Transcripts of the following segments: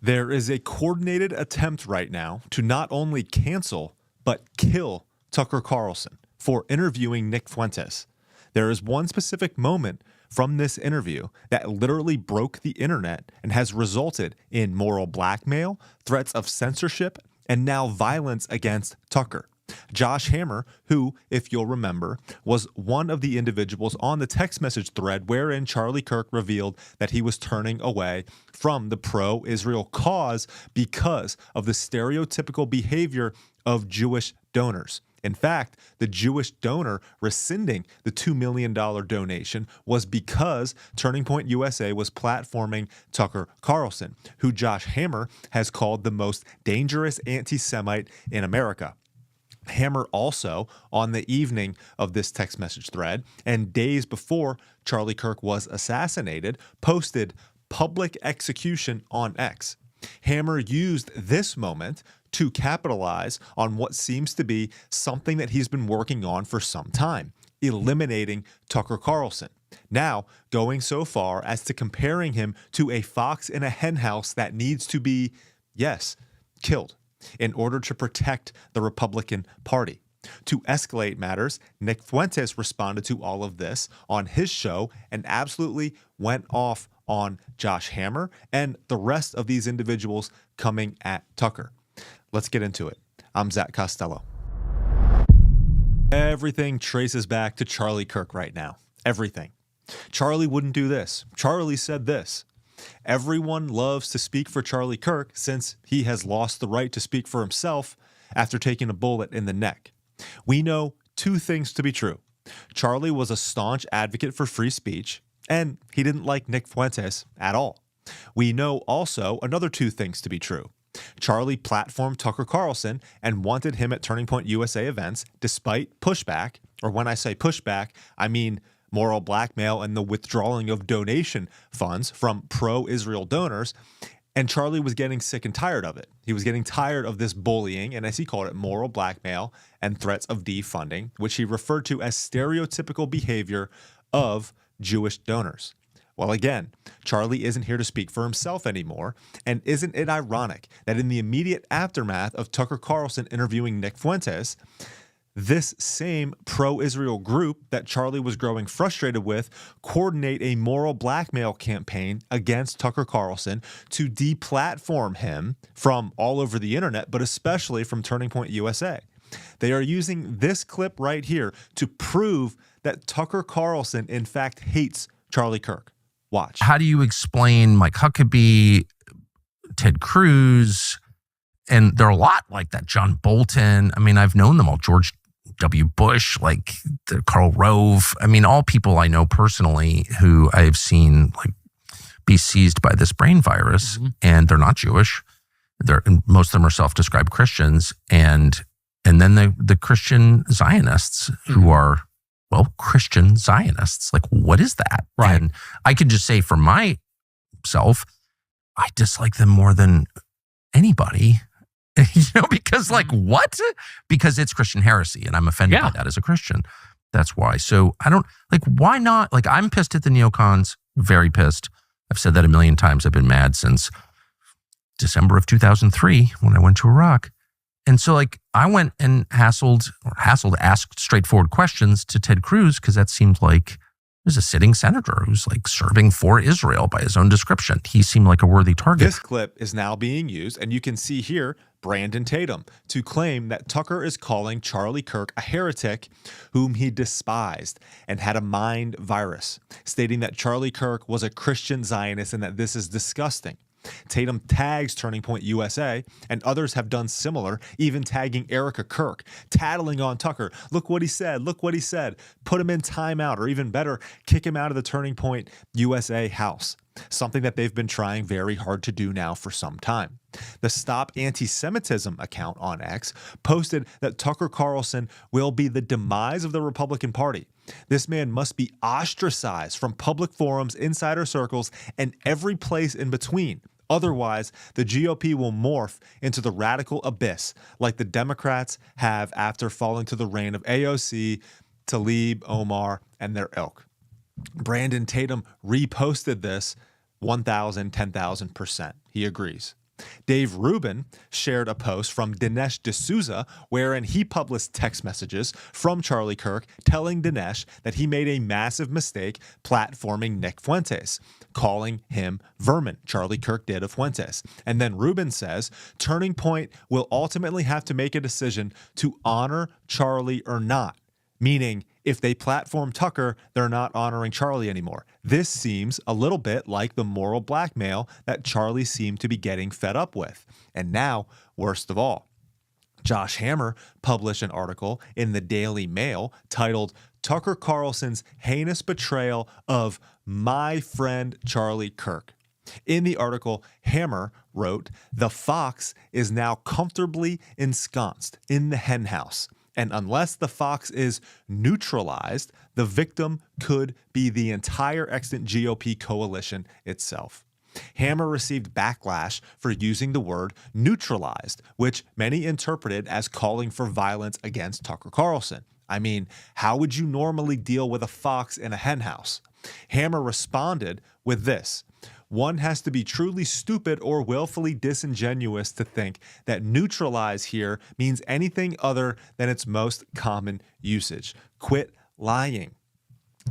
There is a coordinated attempt right now to not only cancel, but kill Tucker Carlson for interviewing Nick Fuentes. There is one specific moment from this interview that literally broke the internet and has resulted in moral blackmail, threats of censorship, and now violence against Tucker. Josh Hammer, who, if you'll remember, was one of the individuals on the text message thread wherein Charlie Kirk revealed that he was turning away from the pro-Israel cause because of the stereotypical behavior of Jewish donors. In fact, the Jewish donor rescinding the $2 million donation was because Turning Point USA was platforming Tucker Carlson, who Josh Hammer has called the most dangerous anti-Semite in America. Hammer also, on the evening of this text message thread and days before Charlie Kirk was assassinated, posted public execution on X. Hammer used this moment to capitalize on what seems to be something that he's been working on for some time, eliminating Tucker Carlson. Now, going so far as to comparing him to a fox in a henhouse that needs to be, yes, killed in order to protect the Republican Party. To escalate matters, Nick Fuentes responded to all of this on his show and absolutely went off on Josh Hammer and the rest of these individuals coming at Tucker. Let's get into it. I'm Zach Costello. Everything traces back to Charlie Kirk right now. Everything. Charlie wouldn't do this. Charlie said this. Everyone loves to speak for Charlie Kirk since he has lost the right to speak for himself after taking a bullet in the neck. We know two things to be true. Charlie was a staunch advocate for free speech, and he didn't like Nick Fuentes at all. We know also another two things to be true. Charlie platformed Tucker Carlson and wanted him at Turning Point USA events despite pushback, or when I say pushback, I mean moral blackmail and the withdrawing of donation funds from pro-Israel donors. And Charlie was getting sick and tired of it. He was getting tired of this bullying, and as he called it, moral blackmail and threats of defunding, which he referred to as stereotypical behavior of Jewish donors. Well, again, Charlie isn't here to speak for himself anymore, and isn't it ironic that in the immediate aftermath of Tucker Carlson interviewing Nick Fuentes, this same pro-Israel group that Charlie was growing frustrated with coordinate a moral blackmail campaign against Tucker Carlson to deplatform him from all over the internet, but especially from Turning Point USA. They are using this clip right here to prove that Tucker Carlson, in fact, hates Charlie Kirk. Watch. How do you explain Mike Huckabee, Ted Cruz, and there are a lot like that, John Bolton. I mean, I've known them all, George W. Bush, like Karl Rove. I mean, all people I know personally who I've seen like be seized by this brain virus, and they're not Jewish. Most of them are self-described Christians, and then the Christian Zionists who are, well, Christian Zionists. Like, what is that? Right. And I can just say for myself, I dislike them more than anybody. Because like what? Because it's Christian heresy and I'm offended by that as a Christian. That's why. So I don't, like, why not? Like, I'm pissed at the neocons, very pissed. I've said that a million times. I've been mad since December of 2003 when I went to Iraq. And so like I went and asked straightforward questions to Ted Cruz because that seemed like there's a sitting senator who's like serving for Israel by his own description. He seemed like a worthy target. This clip is now being used, and you can see here Brandon Tatum to claim that Tucker is calling Charlie Kirk a heretic whom he despised and had a mind virus, stating that Charlie Kirk was a Christian Zionist and that this is disgusting. Tatum tags Turning Point USA, and others have done similar, even tagging Erica Kirk, tattling on Tucker. Look what he said. Look what he said. Put him in timeout, or even better, kick him out of the Turning Point USA house, something that they've been trying very hard to do now for some time. The Stop Anti-Semitism account on X posted that Tucker Carlson will be the demise of the Republican Party. This man must be ostracized from public forums, insider circles, and every place in between. Otherwise, the GOP will morph into the radical abyss like the Democrats have after falling to the reign of AOC, Tlaib, Omar, and their ilk. Brandon Tatum reposted this 1,000, 10,000%. He agrees. Dave Rubin shared a post from Dinesh D'Souza wherein he published text messages from Charlie Kirk telling Dinesh that he made a massive mistake platforming Nick Fuentes, calling him vermin. Charlie Kirk did of Fuentes. And then Rubin says, Turning Point will ultimately have to make a decision to honor Charlie or not, meaning if they platform Tucker, they're not honoring Charlie anymore. This seems a little bit like the moral blackmail that Charlie seemed to be getting fed up with. And now, worst of all, Josh Hammer published an article in the Daily Mail titled Tucker Carlson's Heinous Betrayal of My Friend Charlie Kirk. In the article, Hammer wrote, "The fox is now comfortably ensconced in the henhouse. And unless the fox is neutralized, the victim could be the entire extant GOP coalition itself." Hammer received backlash for using the word neutralized, which many interpreted as calling for violence against Tucker Carlson. I mean, how would you normally deal with a fox in a henhouse? Hammer responded with this: "One has to be truly stupid or willfully disingenuous to think that neutralize here means anything other than its most common usage. Quit lying."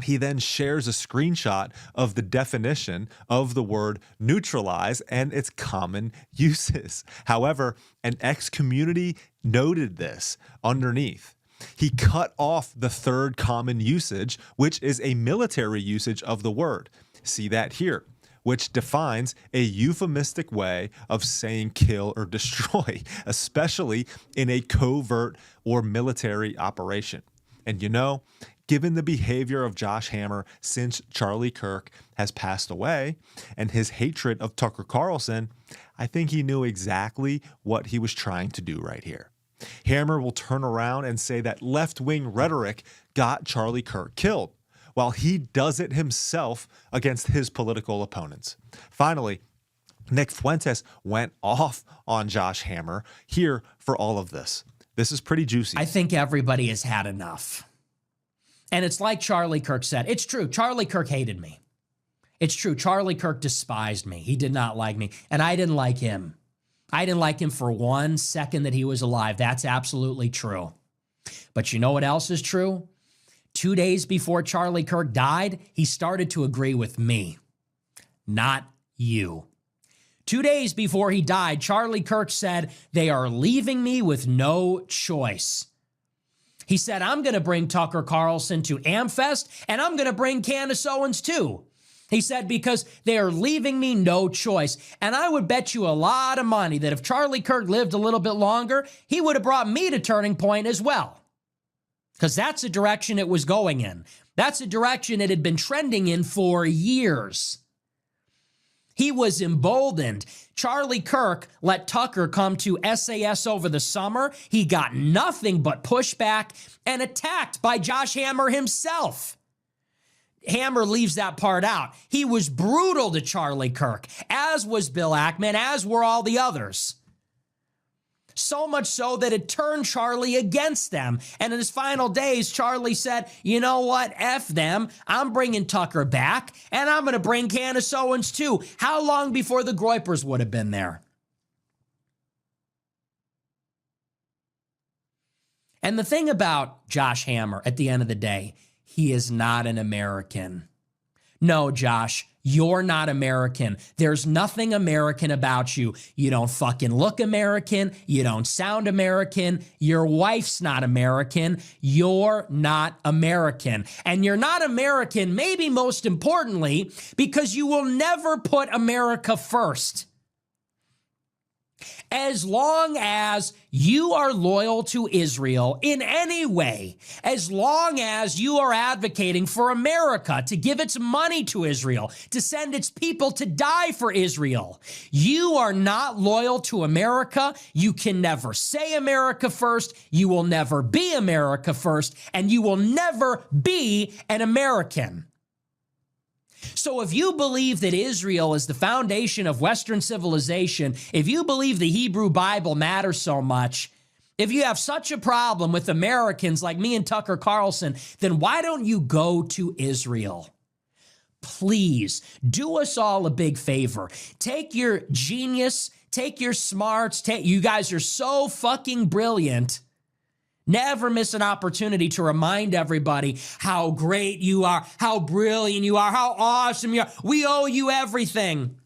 He then shares a screenshot of the definition of the word neutralize and its common uses. However, an ex-community noted this underneath. He cut off the third common usage, which is a military usage of the word. See that here, which defines a euphemistic way of saying kill or destroy, especially in a covert or military operation. And you know, given the behavior of Josh Hammer since Charlie Kirk has passed away and his hatred of Tucker Carlson, I think he knew exactly what he was trying to do right here. Hammer will turn around and say that left-wing rhetoric got Charlie Kirk killed, while he does it himself against his political opponents. Finally, Nick Fuentes went off on Josh Hammer here for all of this. This is pretty juicy. I think everybody has had enough. And it's like Charlie Kirk said. It's true. Charlie Kirk hated me. It's true. Charlie Kirk despised me. He did not like me. And I didn't like him. I didn't like him for 1 second that he was alive. That's absolutely true. But you know what else is true? 2 days before Charlie Kirk died, he started to agree with me, not you. 2 days before he died, Charlie Kirk said, "They are leaving me with no choice." He said, "I'm going to bring Tucker Carlson to AmFest, and I'm going to bring Candace Owens too." He said, because they are leaving me no choice. And I would bet you a lot of money that if Charlie Kirk lived a little bit longer, he would have brought me to Turning Point as well. Because that's the direction it was going in. That's the direction it had been trending in for years. He was emboldened. Charlie Kirk let Tucker come to SAS over the summer. He got nothing but pushback and attacked by Josh Hammer himself. Hammer leaves that part out. He was brutal to Charlie Kirk, as was Bill Ackman, as were all the others. So much so that it turned Charlie against them. And in his final days, Charlie said, "You know what? F them. I'm bringing Tucker back, and I'm going to bring Candace Owens too." How long before the Groypers would have been there? And the thing about Josh Hammer, at the end of the day, he is not an American. No, Josh, you're not American. There's nothing American about you. You don't fucking look American. You don't sound American. Your wife's not American. You're not American. And you're not American, maybe most importantly, because you will never put America first. As long as you are loyal to Israel in any way, as long as you are advocating for America to give its money to Israel, to send its people to die for Israel, you are not loyal to America. You can never say America first. You will never be America first, and you will never be an American. So if you believe that Israel is the foundation of Western civilization, if you believe the Hebrew Bible matters so much, if you have such a problem with Americans like me and Tucker Carlson, then why don't you go to Israel? Please do us all a big favor. Take your genius, Take your smarts. You guys are so fucking brilliant. Never miss an opportunity to remind everybody how great you are, how brilliant you are, how awesome you are. We owe you everything.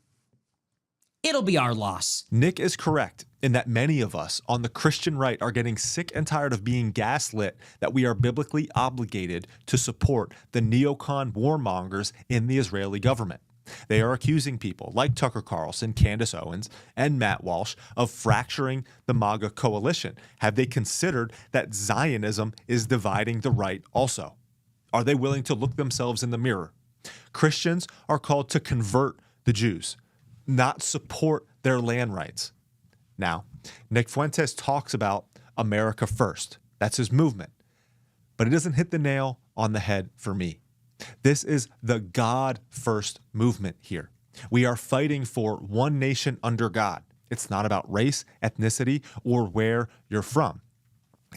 It'll be our loss. Nick is correct in that many of us on the Christian right are getting sick and tired of being gaslit that we are biblically obligated to support the neocon warmongers in the Israeli government. They are accusing people like Tucker Carlson, Candace Owens, and Matt Walsh of fracturing the MAGA coalition. Have they considered that Zionism is dividing the right also? Are they willing to look themselves in the mirror? Christians are called to convert the Jews, not support their land rights. Now, Nick Fuentes talks about America first. That's his movement. But it doesn't hit the nail on the head for me. This is the God first movement here. We are fighting for one nation under God. It's not about race, ethnicity, or where you're from.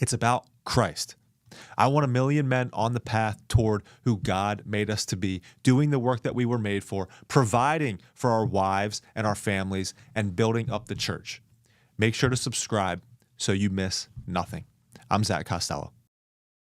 It's about Christ. I want 1 million men on the path toward who God made us to be, doing the work that we were made for, providing for our wives and our families, and building up the church. Make sure to subscribe so you miss nothing. I'm Zach Costello.